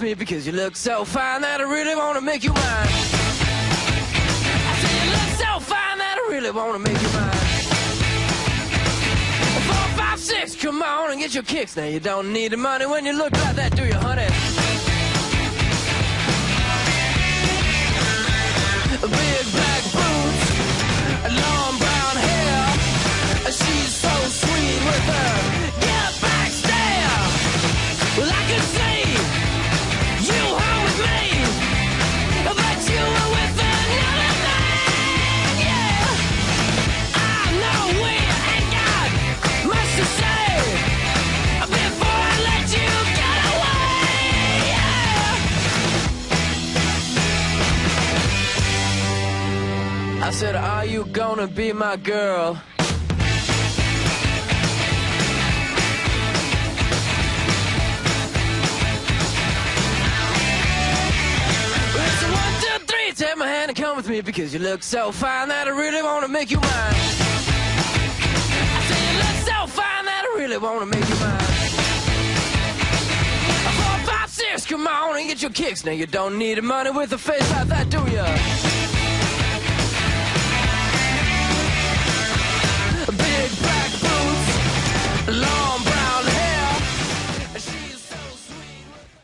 me because you look so fine that I really wanna make you mine. I say you look so fine that I really wanna make you mine. 4, 5, 6, come on and get your kicks. Now you don't need the money when you look like that, do you, honey? Big black boots, long brown hair. She's so sweet with her get back stare. Well, I can see you home with me, but you were with another man, yeah. I know we ain't got much to say before I let you get away, yeah. I said, are you gonna be my girl? Take my hand and come with me because you look so fine that I really wanna make you mine. I say you look so fine that I really wanna make you mine. 4, 5, 6, come on and get your kicks. Now you don't need the money with a face like that, do ya?